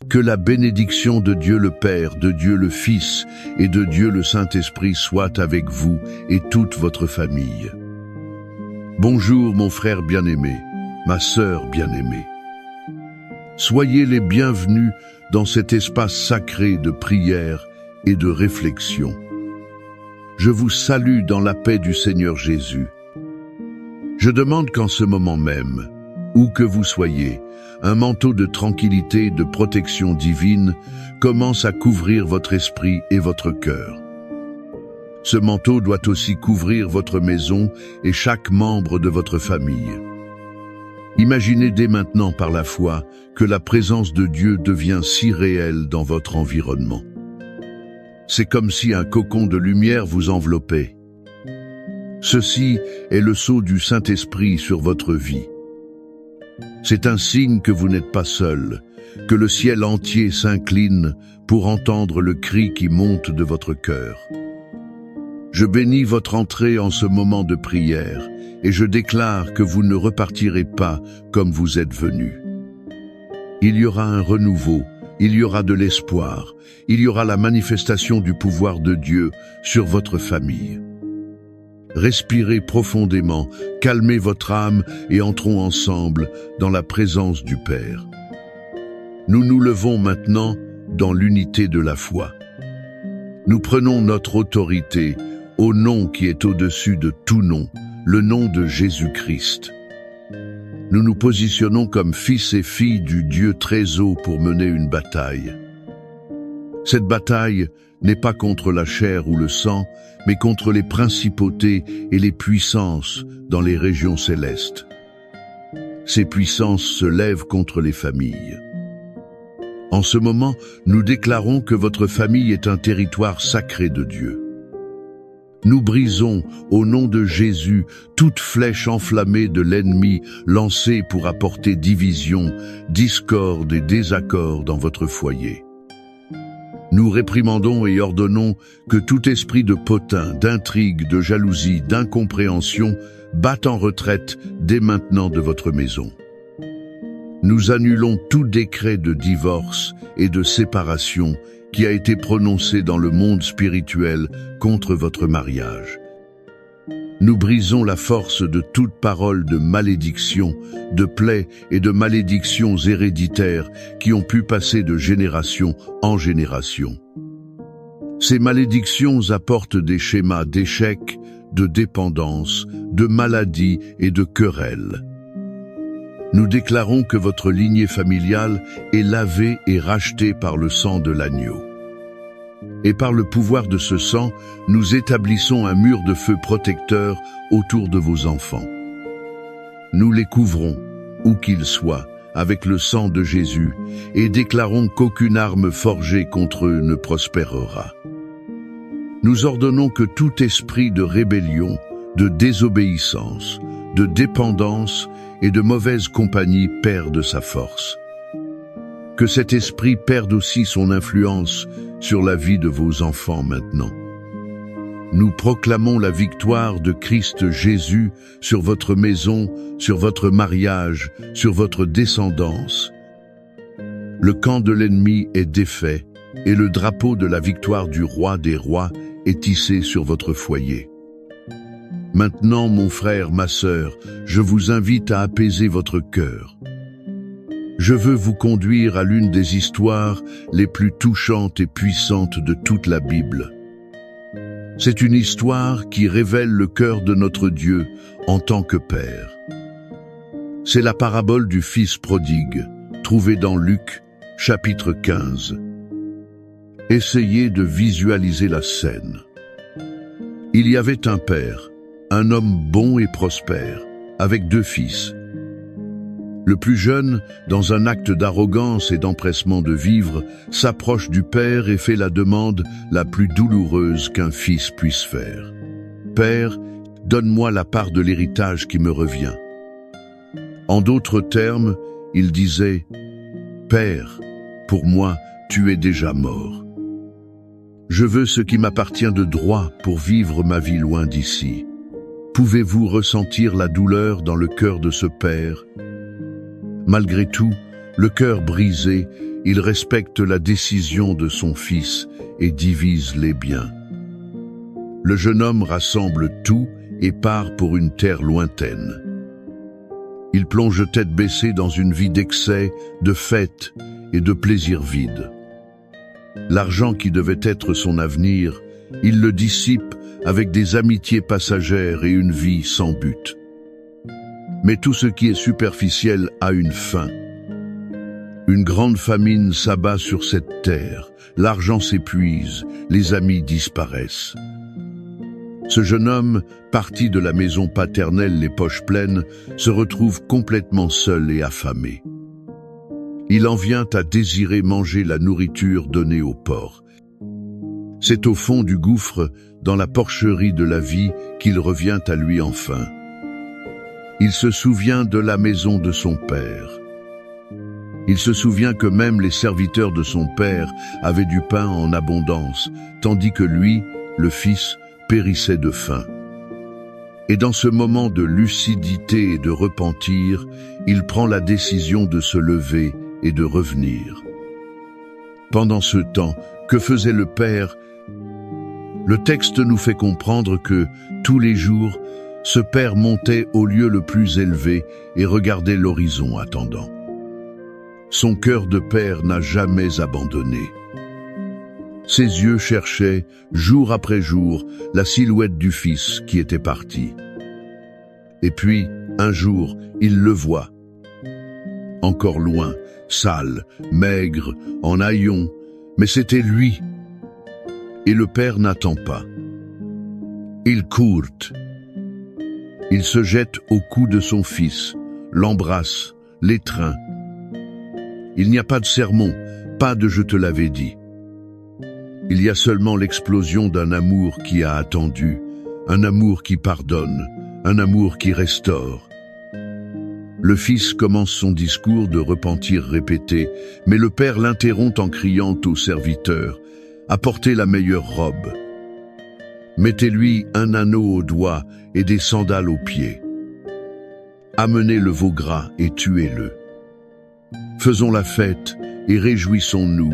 Que la bénédiction de Dieu le Père, de Dieu le Fils et de Dieu le Saint-Esprit soit avec vous et toute votre famille. Bonjour mon frère bien-aimé, ma sœur bien-aimée. Soyez les bienvenus dans cet espace sacré de prière et de réflexion. Je vous salue dans la paix du Seigneur Jésus. Je demande qu'en ce moment même, où que vous soyez, un manteau de tranquillité et de protection divine commence à couvrir votre esprit et votre cœur. Ce manteau doit aussi couvrir votre maison et chaque membre de votre famille. Imaginez dès maintenant par la foi que la présence de Dieu devient si réelle dans votre environnement. C'est comme si un cocon de lumière vous enveloppait. Ceci est le sceau du Saint-Esprit sur votre vie. C'est un signe que vous n'êtes pas seul, que le ciel entier s'incline pour entendre le cri qui monte de votre cœur. Je bénis votre entrée en ce moment de prière et je déclare que vous ne repartirez pas comme vous êtes venus. Il y aura un renouveau, il y aura de l'espoir, il y aura la manifestation du pouvoir de Dieu sur votre famille. Respirez profondément, calmez votre âme et entrons ensemble dans la présence du Père. Nous nous levons maintenant dans l'unité de la foi. Nous prenons notre autorité au nom qui est au-dessus de tout nom, le nom de Jésus-Christ. Nous nous positionnons comme fils et filles du Dieu très haut pour mener une bataille. Cette bataille n'est pas contre la chair ou le sang, mais contre les principautés et les puissances dans les régions célestes. Ces puissances se lèvent contre les familles. En ce moment, nous déclarons que votre famille est un territoire sacré de Dieu. Nous brisons, au nom de Jésus, toute flèche enflammée de l'ennemi lancée pour apporter division, discorde et désaccord dans votre foyer. Nous réprimandons et ordonnons que tout esprit de potin, d'intrigue, de jalousie, d'incompréhension batte en retraite dès maintenant de votre maison. Nous annulons tout décret de divorce et de séparation qui a été prononcé dans le monde spirituel contre votre mariage. Nous brisons la force de toute parole de malédiction, de plaies et de malédictions héréditaires qui ont pu passer de génération en génération. Ces malédictions apportent des schémas d'échec, de dépendance, de maladie et de querelles. Nous déclarons que votre lignée familiale est lavée et rachetée par le sang de l'agneau. Et par le pouvoir de ce sang, nous établissons un mur de feu protecteur autour de vos enfants. Nous les couvrons, où qu'ils soient, avec le sang de Jésus, et déclarons qu'aucune arme forgée contre eux ne prospérera. Nous ordonnons que tout esprit de rébellion, de désobéissance, de dépendance et de mauvaise compagnie perde sa force. Que cet esprit perde aussi son influence sur la vie de vos enfants maintenant. Nous proclamons la victoire de Christ Jésus sur votre maison, sur votre mariage, sur votre descendance. Le camp de l'ennemi est défait et le drapeau de la victoire du roi des rois est tissé sur votre foyer. Maintenant, mon frère, ma sœur, je vous invite à apaiser votre cœur. Je veux vous conduire à l'une des histoires les plus touchantes et puissantes de toute la Bible. C'est une histoire qui révèle le cœur de notre Dieu en tant que Père. C'est la parabole du Fils prodigue, trouvée dans Luc, chapitre 15. Essayez de visualiser la scène. Il y avait un père, un homme bon et prospère, avec 2 fils. Le plus jeune, dans un acte d'arrogance et d'empressement de vivre, s'approche du père et fait la demande la plus douloureuse qu'un fils puisse faire. « Père, donne-moi la part de l'héritage qui me revient. » En d'autres termes, il disait « Père, pour moi, tu es déjà mort. Je veux ce qui m'appartient de droit pour vivre ma vie loin d'ici. » Pouvez-vous ressentir la douleur dans le cœur de ce père? Malgré tout, Le cœur brisé, il respecte la décision de son fils et divise les biens. Le jeune homme rassemble tout et part pour une terre lointaine. Il plonge tête baissée dans une vie d'excès, de fêtes et de plaisirs vides. L'argent qui devait être son avenir, il le dissipe avec des amitiés passagères et une vie sans but. Mais tout ce qui est superficiel a une fin. Une grande famine s'abat sur cette terre, l'argent s'épuise, les amis disparaissent. Ce jeune homme, parti de la maison paternelle les poches pleines, se retrouve complètement seul et affamé. Il en vient à désirer manger la nourriture donnée aux porcs. C'est au fond du gouffre, dans la porcherie de la vie, qu'il revient à lui enfin. Il se souvient de la maison de son père. Il se souvient que même les serviteurs de son père avaient du pain en abondance, tandis que lui, le fils, périssait de faim. Et dans ce moment de lucidité et de repentir, il prend la décision de se lever et de revenir. Pendant ce temps, que faisait le père? Le texte nous fait comprendre que, tous les jours, ce père montait au lieu le plus élevé et regardait l'horizon attendant. Son cœur de père n'a jamais abandonné. Ses yeux cherchaient, jour après jour, la silhouette du fils qui était parti. Et puis, un jour, il le voit. Encore loin, sale, maigre, en haillons, mais c'était lui. Et le père n'attend pas. Il court. Il se jette au cou de son fils, l'embrasse, l'étreint. Il n'y a pas de sermon, pas de « je te l'avais dit ». Il y a seulement l'explosion d'un amour qui a attendu, un amour qui pardonne, un amour qui restaure. Le fils commence son discours de repentir répété, mais le père l'interrompt en criant au serviteur « Apportez la meilleure robe. Mettez-lui un anneau au doigt et des sandales aux pieds. Amenez le veau gras et tuez-le. Faisons la fête et réjouissons-nous,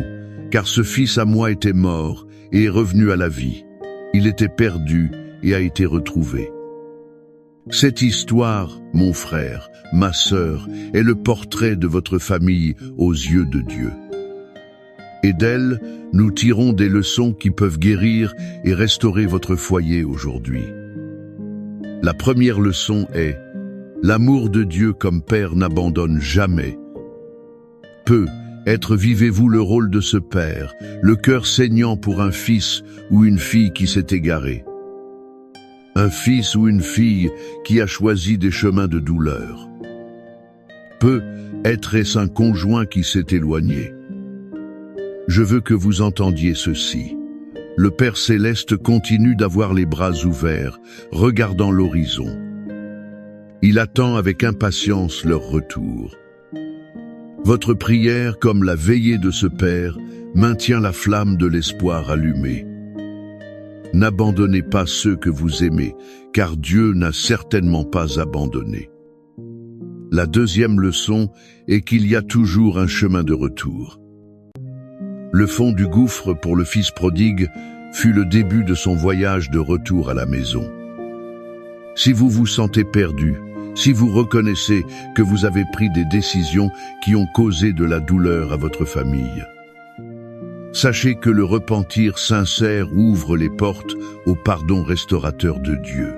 car ce fils à moi était mort et est revenu à la vie. Il était perdu et a été retrouvé. » Cette histoire, mon frère, ma sœur, est le portrait de votre famille aux yeux de Dieu. Et d'elle, nous tirons des leçons qui peuvent guérir et restaurer votre foyer aujourd'hui. La première leçon est: l'amour de Dieu comme Père n'abandonne jamais. Vivez-vous le rôle de ce père, le cœur saignant pour un fils ou une fille qui s'est égaré. Un fils ou une fille qui a choisi des chemins de douleur. Est-ce un conjoint qui s'est éloigné. Je veux que vous entendiez ceci. Le Père Céleste continue d'avoir les bras ouverts, regardant l'horizon. Il attend avec impatience leur retour. Votre prière, comme la veillée de ce Père, maintient la flamme de l'espoir allumée. N'abandonnez pas ceux que vous aimez, car Dieu n'a certainement pas abandonné. La deuxième leçon est qu'il y a toujours un chemin de retour. Le fond du gouffre pour le fils prodigue fut le début de son voyage de retour à la maison. Si vous vous sentez perdu, si vous reconnaissez que vous avez pris des décisions qui ont causé de la douleur à votre famille, sachez que le repentir sincère ouvre les portes au pardon restaurateur de Dieu.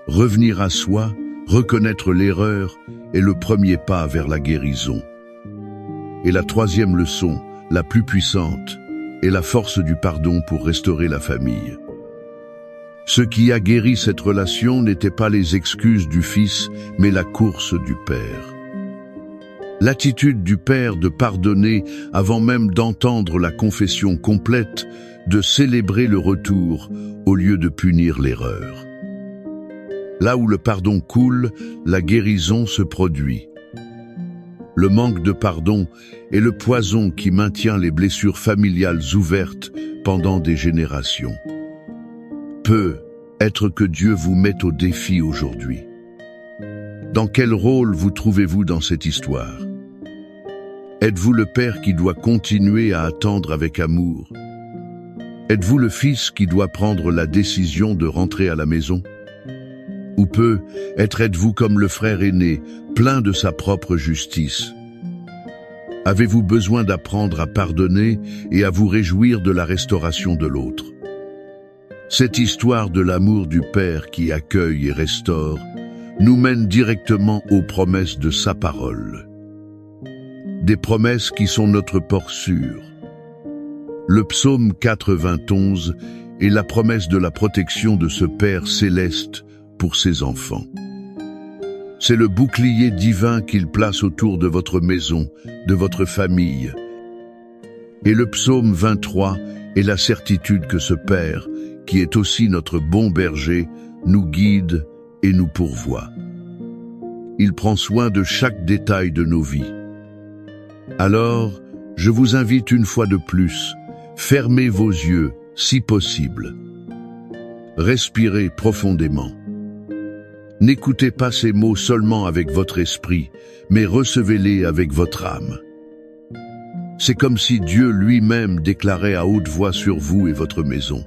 Revenir à soi, reconnaître l'erreur est le premier pas vers la guérison. Et la troisième leçon, la plus puissante, est la force du pardon pour restaurer la famille. Ce qui a guéri cette relation n'était pas les excuses du fils, mais la course du père. L'attitude du père de pardonner avant même d'entendre la confession complète, de célébrer le retour au lieu de punir l'erreur. Là où le pardon coule, la guérison se produit. Le manque de pardon est le poison qui maintient les blessures familiales ouvertes pendant des générations. Peut-être que Dieu vous met au défi aujourd'hui. Dans quel rôle vous trouvez-vous dans cette histoire? Êtes-vous le père qui doit continuer à attendre avec amour? Êtes-vous le fils qui doit prendre la décision de rentrer à la maison? Ou peut-être êtes-vous comme le frère aîné, plein de sa propre justice? Avez-vous besoin d'apprendre à pardonner et à vous réjouir de la restauration de l'autre? Cette histoire de l'amour du Père qui accueille et restaure nous mène directement aux promesses de sa parole. Des promesses qui sont notre port sûr. Le psaume 91 est la promesse de la protection de ce Père céleste pour ses enfants. C'est le bouclier divin qu'il place autour de votre maison, de votre famille. Et le psaume 23 est la certitude que ce Père, qui est aussi notre bon berger, nous guide et nous pourvoit. Il prend soin de chaque détail de nos vies. Alors, je vous invite une fois de plus, fermez vos yeux, si possible. Respirez profondément. N'écoutez pas ces mots seulement avec votre esprit, mais recevez-les avec votre âme. C'est comme si Dieu lui-même déclarait à haute voix sur vous et votre maison.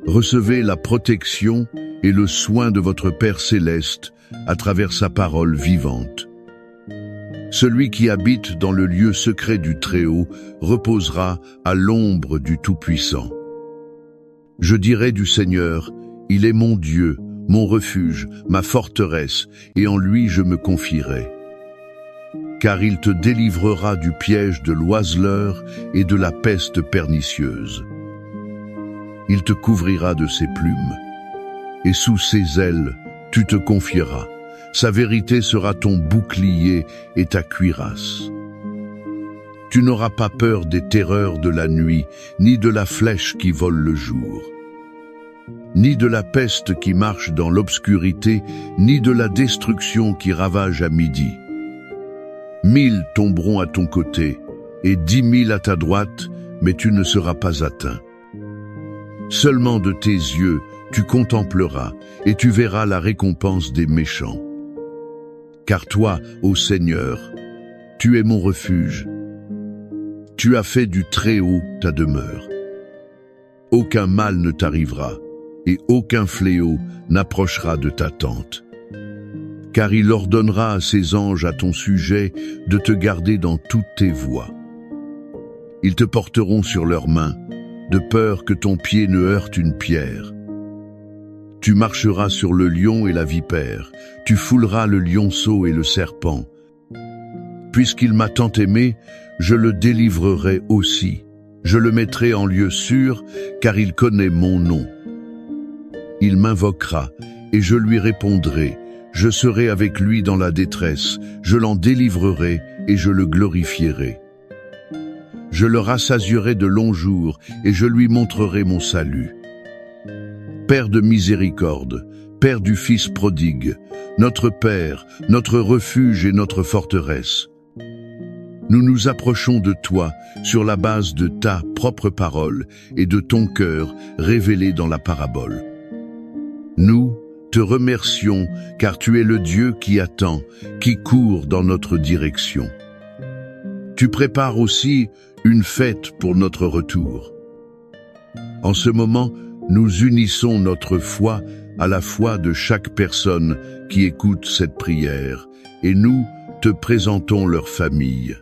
Recevez la protection et le soin de votre Père céleste à travers sa parole vivante. Celui qui habite dans le lieu secret du Très-Haut reposera à l'ombre du Tout-Puissant. Je dirai du Seigneur, il est mon Dieu, mon refuge, ma forteresse, et en lui je me confierai. Car il te délivrera du piège de l'oiseleur et de la peste pernicieuse. Il te couvrira de ses plumes, et sous ses ailes tu te confieras. Sa vérité sera ton bouclier et ta cuirasse. Tu n'auras pas peur des terreurs de la nuit, ni de la flèche qui vole le jour, ni de la peste qui marche dans l'obscurité, ni de la destruction qui ravage à midi. 1000 tomberont à ton côté, et 10 000 à ta droite, mais tu ne seras pas atteint. Seulement de tes yeux, tu contempleras, et tu verras la récompense des méchants. Car toi, ô Seigneur, tu es mon refuge. Tu as fait du Très-Haut ta demeure. Aucun mal ne t'arrivera, et aucun fléau n'approchera de ta tente. Car il ordonnera à ses anges à ton sujet de te garder dans toutes tes voies. Ils te porteront sur leurs mains, de peur que ton pied ne heurte une pierre. Tu marcheras sur le lion et la vipère, tu fouleras le lionceau et le serpent. Puisqu'il m'a tant aimé, je le délivrerai aussi. Je le mettrai en lieu sûr, car il connaît mon nom. Il m'invoquera, et je lui répondrai. Je serai avec lui dans la détresse, je l'en délivrerai, et je le glorifierai. Je le rassasierai de longs jours, et je lui montrerai mon salut. Père de miséricorde, Père du Fils prodigue, notre Père, notre refuge et notre forteresse. Nous nous approchons de toi sur la base de ta propre parole et de ton cœur révélé dans la parabole. Nous te remercions car tu es le Dieu qui attend, qui court dans notre direction. Tu prépares aussi une fête pour notre retour. En ce moment, nous unissons notre foi à la foi de chaque personne qui écoute cette prière, et nous te présentons leur famille.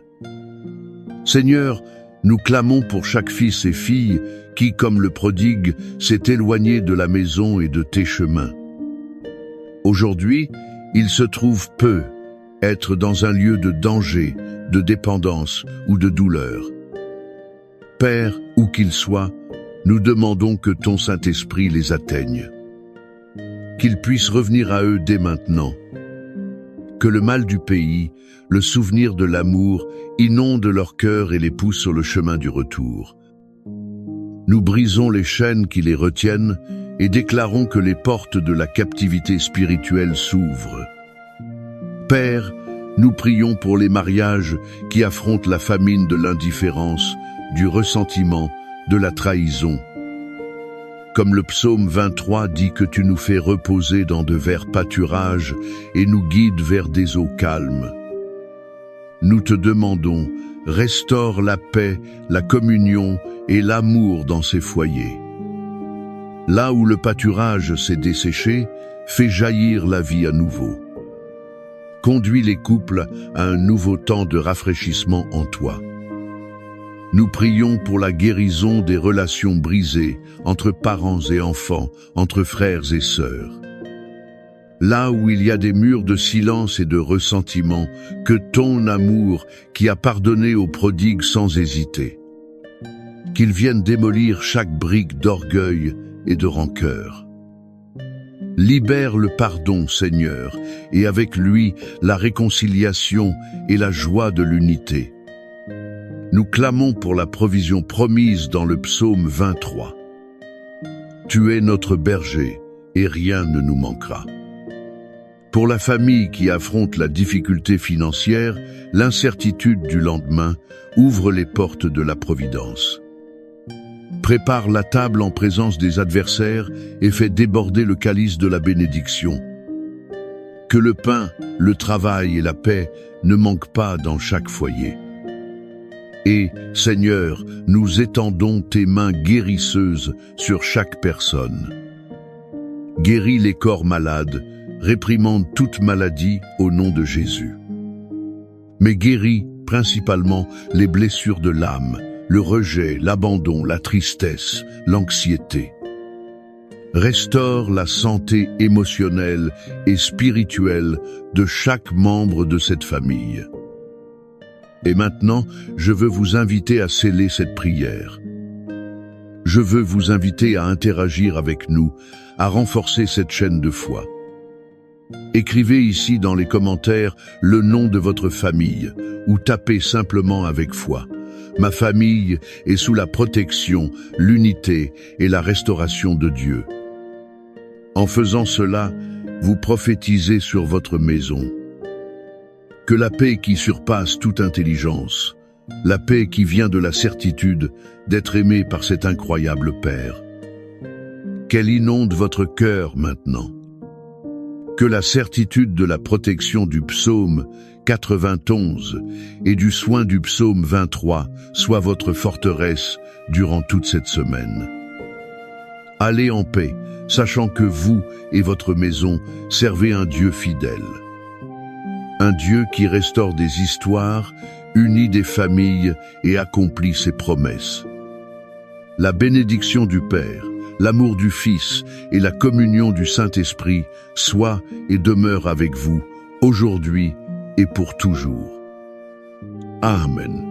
Seigneur, nous clamons pour chaque fils et fille qui, comme le prodigue, s'est éloigné de la maison et de tes chemins. Aujourd'hui, il se trouve peu être dans un lieu de danger, de dépendance ou de douleur. Père, où qu'ils soient, nous demandons que ton Saint-Esprit les atteigne, qu'il puisse revenir à eux dès maintenant, que le mal du pays, le souvenir de l'amour, inonde leur cœur et les pousse sur le chemin du retour. Nous brisons les chaînes qui les retiennent et déclarons que les portes de la captivité spirituelle s'ouvrent. Père, nous prions pour les mariages qui affrontent la famine de l'indifférence, du ressentiment, de la trahison. Comme le psaume 23 dit que tu nous fais reposer dans de verts pâturages et nous guides vers des eaux calmes. nous te demandons, restaure la paix, la communion et l'amour dans ces foyers. Là où le pâturage s'est desséché, fais jaillir la vie à nouveau. Conduis les couples à un nouveau temps de rafraîchissement en toi. Nous prions pour la guérison des relations brisées entre parents et enfants, entre frères et sœurs. Là où il y a des murs de silence et de ressentiment, que ton amour, qui a pardonné aux prodigues sans hésiter, qu'il vienne démolir chaque brique d'orgueil et de rancœur. Libère le pardon, Seigneur, et avec lui la réconciliation et la joie de l'unité. Nous clamons pour la provision promise dans le psaume 23. Tu es notre berger, et rien ne nous manquera. Pour la famille qui affronte la difficulté financière, l'incertitude du lendemain, ouvre les portes de la providence. Prépare la table en présence des adversaires et fais déborder le calice de la bénédiction. Que le pain, le travail et la paix ne manquent pas dans chaque foyer. Et, Seigneur, nous étendons tes mains guérisseuses sur chaque personne. Guéris les corps malades, réprimande toute maladie au nom de Jésus. Mais guéris principalement les blessures de l'âme, le rejet, l'abandon, la tristesse, l'anxiété. Restaure la santé émotionnelle et spirituelle de chaque membre de cette famille. Et maintenant, je veux vous inviter à sceller cette prière. Je veux vous inviter à interagir avec nous, à renforcer cette chaîne de foi. Écrivez ici dans les commentaires le nom de votre famille ou tapez simplement avec foi. Ma famille est sous la protection, l'unité et la restauration de Dieu. En faisant cela, vous prophétisez sur votre maison. Que la paix qui surpasse toute intelligence, la paix qui vient de la certitude d'être aimé par cet incroyable Père, qu'elle inonde votre cœur maintenant. Que la certitude de la protection du psaume 91 et du soin du psaume 23 soit votre forteresse durant toute cette semaine. Allez en paix, sachant que vous et votre maison servez un Dieu fidèle. Un Dieu qui restaure des histoires, unit des familles et accomplit ses promesses. La bénédiction du Père, l'amour du Fils et la communion du Saint-Esprit soient et demeurent avec vous, aujourd'hui et pour toujours. Amen.